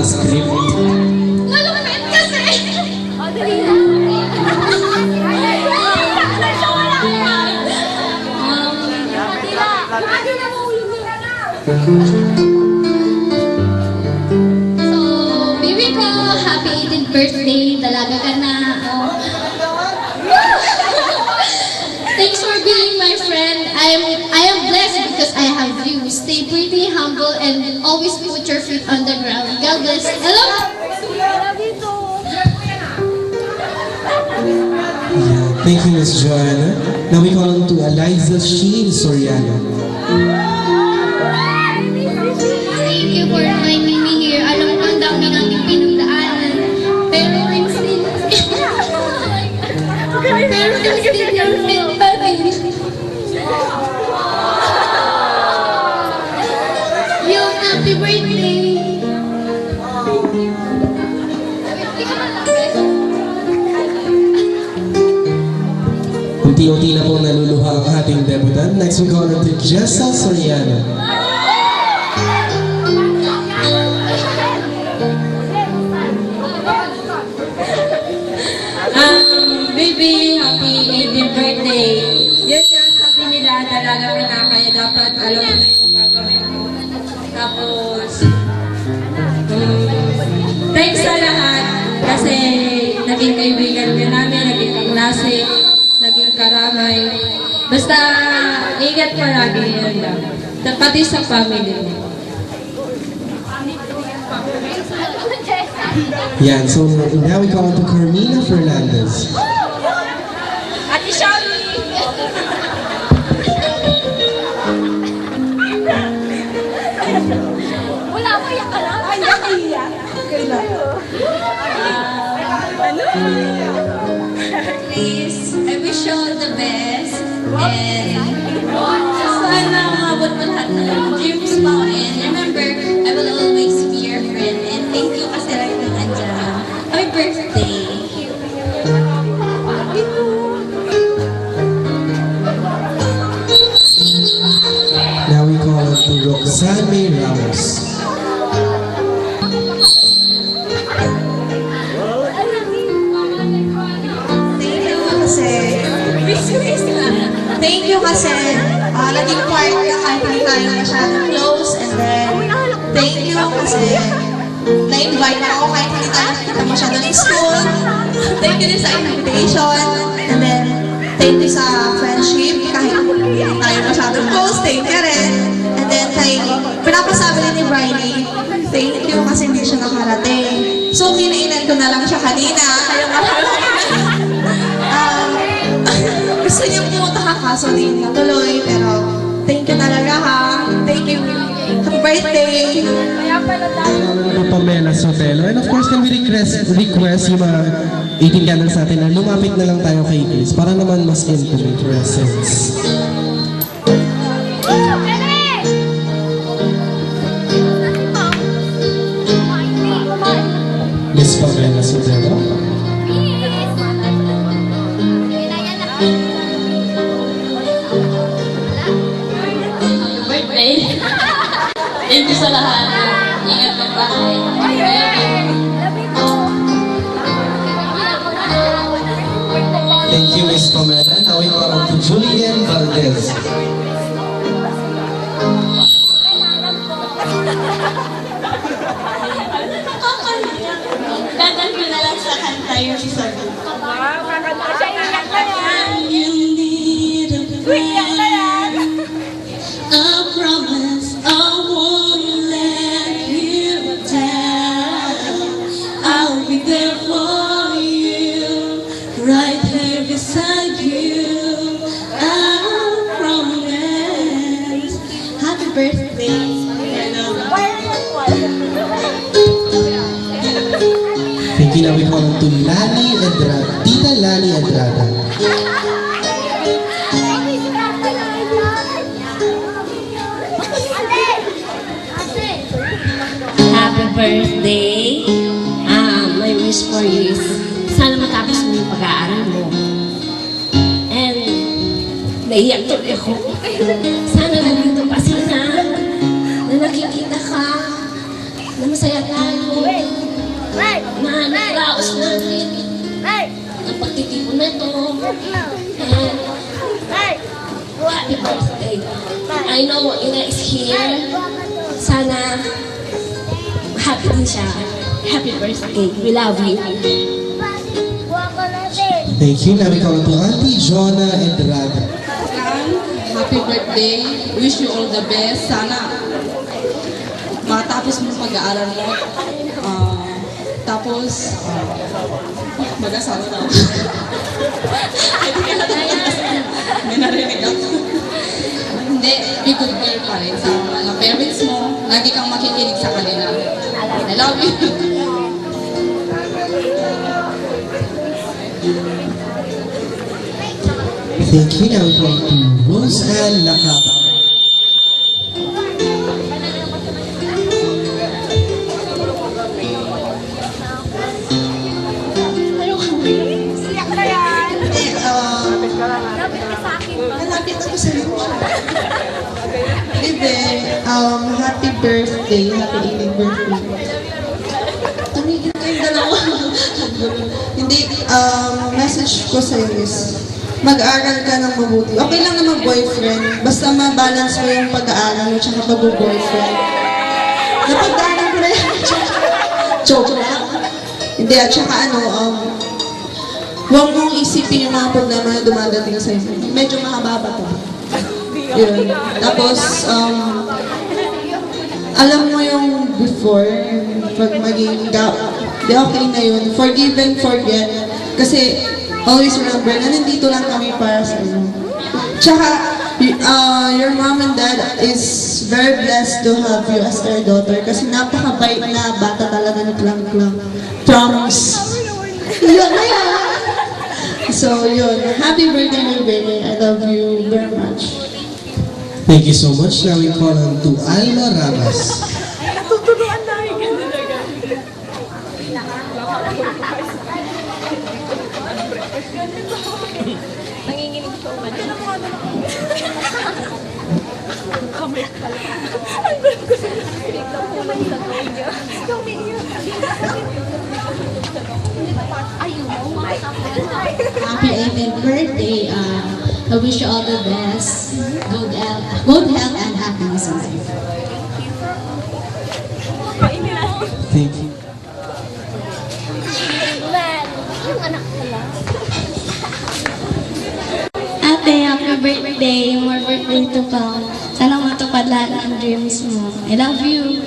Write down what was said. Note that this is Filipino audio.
script. Malupit kasi! O, dali na. So, baby ko, happy 18th birthday. Dalaga ka na. Oh. Thanks for being my friend. I am blessed because I have you. Stay pretty, humble, and always put your feet on the ground. God bless. Hello? Thank you, Miss Joanna. Now we call on to Eliza Sheen Soriano. Thank you for inviting me here. Alam ko ang dami nating pinagdaanan. Pero I'm still... Pero I'm still your friend pa rin. Yung happy birthday. Unti-unti na po naluluha ang ating debutant. Next we call on to Jessa Soriano. Baby, happy 18th birthday. Yun nga, sabi nila, dalaga ka na, kaya dapat alam mo na yung gagawin mo. Tapos, thanks sa lahat kasi naging kaibigan ka namin, naging kaklase, naging karamay. Basta, ingat palagi yun lang. Pati sa family mo. Yan, so now we call on to Carmina Fernandez. Ate Shami! Wala mo iyak ka lang. Ay, nakiyak. Please, I wish you all the best. And sana umabot mo lahat ng dreams mo. And remember, I will always be your friend. And thank you kasi right ng andyan. Happy birthday! Now we call on to Roxanne May Ramos. Thank you kasi naging part ka kahit hindi tayo masyadong close, and then thank you kasi na-invite ako kahit hindi tayo nakita masyadong in school. Thank you din sa invitation, and then thank you sa friendship kahit hindi tayo masyadong close, thank you rin. And then kay pinapasabi rin ni Briley, thank you kasi hindi siya nakarating. So kinainan ko na lang siya kanina, kaya gusto niyo pumunta ka kaso din natuloy, pero thank you talaga ha. Thank you. Happy birthday. Pamela Sotelo. And of course, can we request yung mga 18 candles natin na lumapit na lang tayo kay Chris para naman mas intimate presence. Miss Pamela Sotelo. Thank you sa lahat. Ingat magbahay. Thank you, Miss Pamela. Now we call on to Julian Valdez. Dadan ko na lang sa kanta yung isabi. A promise I won't let you down. I'll be there for you, right here beside you. I promise. Happy birthday. Thank you. Now we call on to Lani Edrada. Tita Lani Edrada. Happy birthday. My wish for you is sana matapos mo yung pag-aaral mo. And naiyak tuloy ako. Sana nandito pa sila na nakikita ka. na masaya tayo, na naraos natin ang pagtitipon na ito. And happy birthday. I know Ina is here. Sana happy din siya. Happy birthday. We love you. Thank you. Now we call on to Auntie Jonah and Raga. Happy birthday. Wish you all the best. Sana matapos mo pag-aaral mo. Tapos, mag-asawa na ako. May narinig ako. Hindi, be good girl pa rin sa mga parents mo. Lagi kang makikinig sa kanila. I love you. Thank you. Now we call on to Rose Ann Nakaba. Malapit ako sa iyo. Libe, happy birthday, happy evening birthday. Tumigil kayong dalawa. Hindi, message ko sa iyo is, mag-aaral ka ng mabuti. Okay lang na mag-boyfriend, basta ma-balance mo yung pag-aaral mo tsaka pag-boyfriend. Napagdaanan ko na yan. Joke lang. Hindi, at saka huwag mong isipin yung mga problema na dumadating sa iyo. Medyo mahaba pa to. Yun. Tapos, alam mo yung before, pag maging di okay na yun. Forgive and forget. Kasi, always remember na nandito lang kami para sa iyo. Tsaka, your mom and dad is very blessed to have you as their daughter kasi napakabait na bata talaga ni Klang Klang. Promise. Yun na yan. So, yun. Happy birthday, my baby. I love you very much. Thank you so much. Now we call on to Alma Ramos. Happy 18th birthday. I wish you all the best. Good health and happiness in life. Thank you. Ate, happy birthday. More birthday to come. Sana matupad lahat ng dreams mo. I love you.